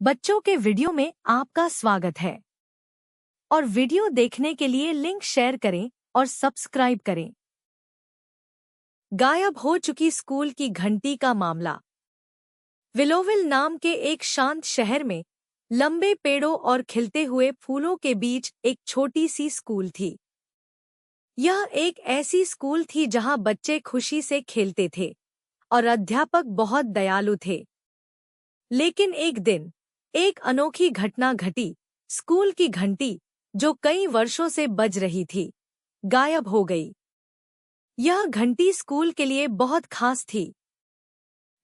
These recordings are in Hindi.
बच्चों के वीडियो में आपका स्वागत है और वीडियो देखने के लिए लिंक शेयर करें और सब्सक्राइब करें। गायब हो चुकी स्कूल की घंटी का मामला। विलोविल नाम के एक शांत शहर में लंबे पेड़ों और खिलते हुए फूलों के बीच एक छोटी सी स्कूल थी। यह एक ऐसी स्कूल थी जहां बच्चे खुशी से खेलते थे और अध्यापक बहुत दयालु थे। लेकिन एक दिन एक अनोखी घटना घटी। स्कूल की घंटी, जो कई वर्षों से बज रही थी, गायब हो गई। यह घंटी स्कूल के लिए बहुत खास थी।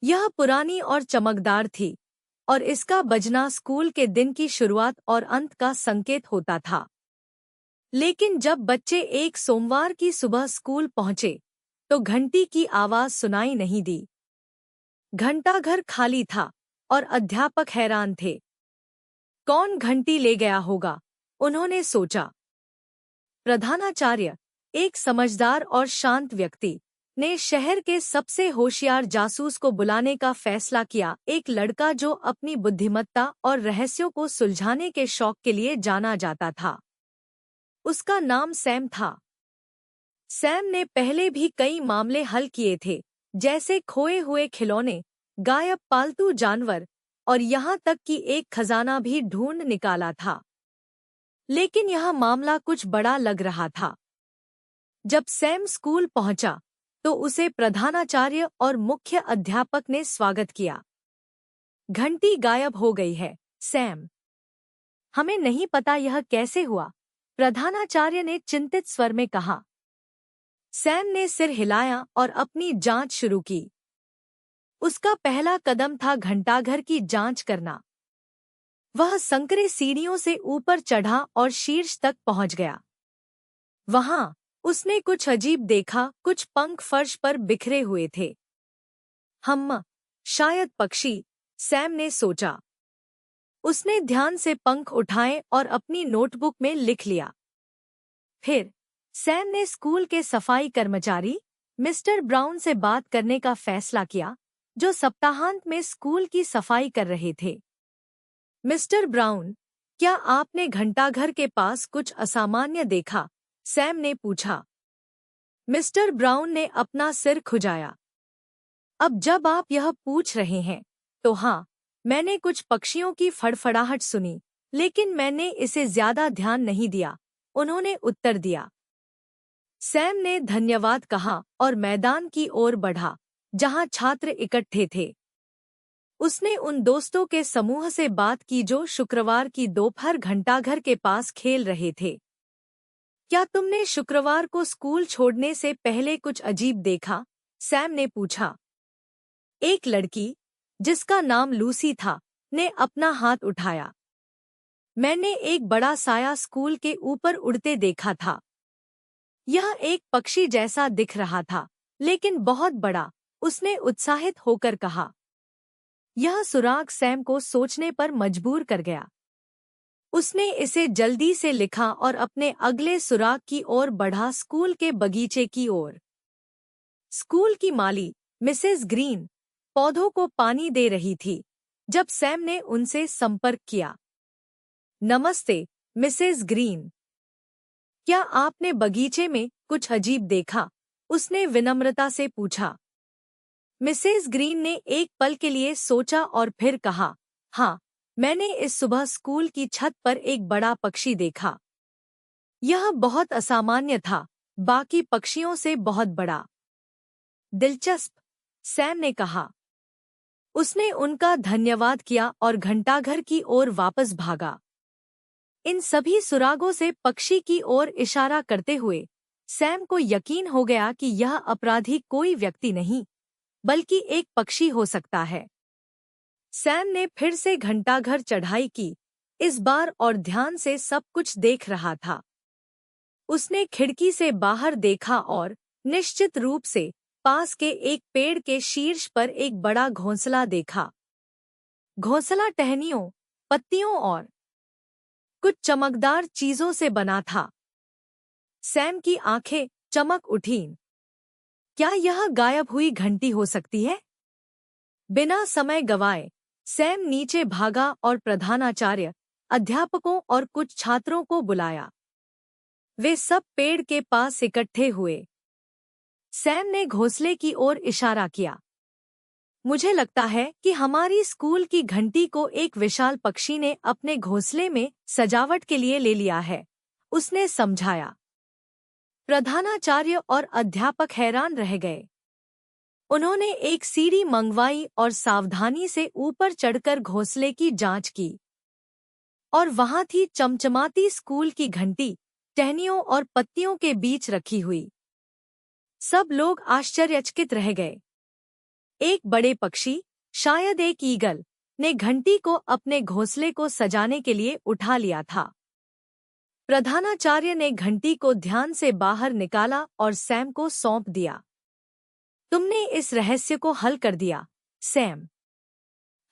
यह पुरानी और चमकदार थी और इसका बजना स्कूल के दिन की शुरुआत और अंत का संकेत होता था। लेकिन जब बच्चे एक सोमवार की सुबह स्कूल पहुंचे, तो घंटी की आवाज सुनाई नहीं दी। घंटाघर खाली था और अध्यापक हैरान थे। कौन घंटी ले गया होगा, उन्होंने सोचा। प्रधानाचार्य, एक समझदार और शांत व्यक्ति, ने शहर के सबसे होशियार जासूस को बुलाने का फैसला किया। एक लड़का जो अपनी बुद्धिमत्ता और रहस्यों को सुलझाने के शौक के लिए जाना जाता था। उसका नाम सैम था। सैम ने पहले भी कई मामले हल किए थे, जैसे खोए हुए खिलौने, गायब पालतू जानवर और यहाँ तक कि एक खजाना भी ढूंढ निकाला था। लेकिन यह मामला कुछ बड़ा लग रहा था। जब सैम स्कूल पहुंचा, तो उसे प्रधानाचार्य और मुख्य अध्यापक ने स्वागत किया। घंटी गायब हो गई है, सैम। हमें नहीं पता यह कैसे हुआ, प्रधानाचार्य ने चिंतित स्वर में कहा। सैम ने सिर हिलाया और अपनी जांच शुरू की। उसका पहला कदम था घंटाघर की जांच करना। वह संकरे सीढ़ियों से ऊपर चढ़ा और शीर्ष तक पहुंच गया। वहां उसने कुछ अजीब देखा। कुछ पंख फर्श पर बिखरे हुए थे। शायद पक्षी, सैम ने सोचा। उसने ध्यान से पंख उठाए और अपनी नोटबुक में लिख लिया। फिर सैम ने स्कूल के सफाई कर्मचारी मिस्टर ब्राउन से बात करने का फैसला किया, जो सप्ताहांत में स्कूल की सफाई कर रहे थे। मिस्टर ब्राउन, क्या आपने घंटाघर के पास कुछ असामान्य देखा? सैम ने पूछा। मिस्टर ब्राउन ने अपना सिर खुजाया। अब जब आप यह पूछ रहे हैं, तो हाँ, मैंने कुछ पक्षियों की फड़फड़ाहट सुनी, लेकिन मैंने इसे ज्यादा ध्यान नहीं दिया, उन्होंने उत्तर दिया। सैम ने धन्यवाद कहा और मैदान की ओर बढ़ा, जहां छात्र इकट्ठे थे। उसने उन दोस्तों के समूह से बात की जो शुक्रवार की दोपहर घंटाघर के पास खेल रहे थे। क्या तुमने शुक्रवार को स्कूल छोड़ने से पहले कुछ अजीब देखा? सैम ने पूछा। एक लड़की, जिसका नाम लूसी था, ने अपना हाथ उठाया। मैंने एक बड़ा साया स्कूल के ऊपर उड़ते देखा था। यह एक पक्षी जैसा दिख रहा था, लेकिन बहुत बड़ा, उसने उत्साहित होकर कहा। यह सुराग सैम को सोचने पर मजबूर कर गया। उसने इसे जल्दी से लिखा और अपने अगले सुराग की ओर बढ़ा, स्कूल के बगीचे की ओर। स्कूल की माली, मिसेस ग्रीन, पौधों को पानी दे रही थी जब सैम ने उनसे संपर्क किया। नमस्ते, मिसेस ग्रीन। क्या आपने बगीचे में कुछ अजीब देखा? उसने विनम्रता से पूछा। मिसेस ग्रीन ने एक पल के लिए सोचा और फिर कहा, हाँ, मैंने इस सुबह स्कूल की छत पर एक बड़ा पक्षी देखा। यह बहुत असामान्य था, बाकी पक्षियों से बहुत बड़ा। दिलचस्प, सैम ने कहा। उसने उनका धन्यवाद किया और घंटाघर की ओर वापस भागा। इन सभी सुरागों से पक्षी की ओर इशारा करते हुए सैम को यकीन हो गया कि यह अपराधी कोई व्यक्ति नहीं, बल्कि एक पक्षी हो सकता है। सैम ने फिर से घंटाघर चढ़ाई की, इस बार और ध्यान से सब कुछ देख रहा था। उसने खिड़की से बाहर देखा और निश्चित रूप से पास के एक पेड़ के शीर्ष पर एक बड़ा घोंसला देखा। घोंसला टहनियों, पत्तियों और कुछ चमकदार चीजों से बना था। सैम की आंखें चमक उठीं। क्या यह गायब हुई घंटी हो सकती है? बिना समय गवाए सैम नीचे भागा और प्रधानाचार्य, अध्यापकों और कुछ छात्रों को बुलाया। वे सब पेड़ के पास इकट्ठे हुए। सैम ने घोंसले की ओर इशारा किया। मुझे लगता है कि हमारी स्कूल की घंटी को एक विशाल पक्षी ने अपने घोंसले में सजावट के लिए ले लिया है, उसने समझाया। प्रधानाचार्य और अध्यापक हैरान रह गए। उन्होंने एक सीढ़ी मंगवाई और सावधानी से ऊपर चढ़कर घोंसले की जांच की। और वहां थी चमचमाती स्कूल की घंटी, टहनियों और पत्तियों के बीच रखी हुई। सब लोग आश्चर्यचकित रह गए। एक बड़े पक्षी, शायद एक ईगल, ने घंटी को अपने घोंसले को सजाने के लिए उठा लिया था। प्रधानाचार्य ने घंटी को ध्यान से बाहर निकाला और सैम को सौंप दिया। तुमने इस रहस्य को हल कर दिया, सैम।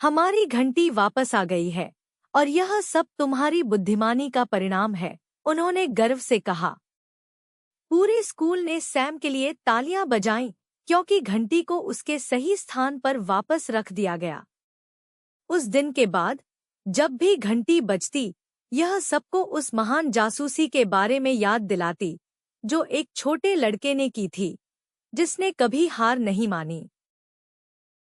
हमारी घंटी वापस आ गई है और यह सब तुम्हारी बुद्धिमानी का परिणाम है, उन्होंने गर्व से कहा। पूरे स्कूल ने सैम के लिए तालियां बजाईं क्योंकि घंटी को उसके सही स्थान पर वापस रख दिया गया। उस दिन के बाद जब भी घंटी बजती, यह सबको उस महान जासूसी के बारे में याद दिलाती जो एक छोटे लड़के ने की थी, जिसने कभी हार नहीं मानी।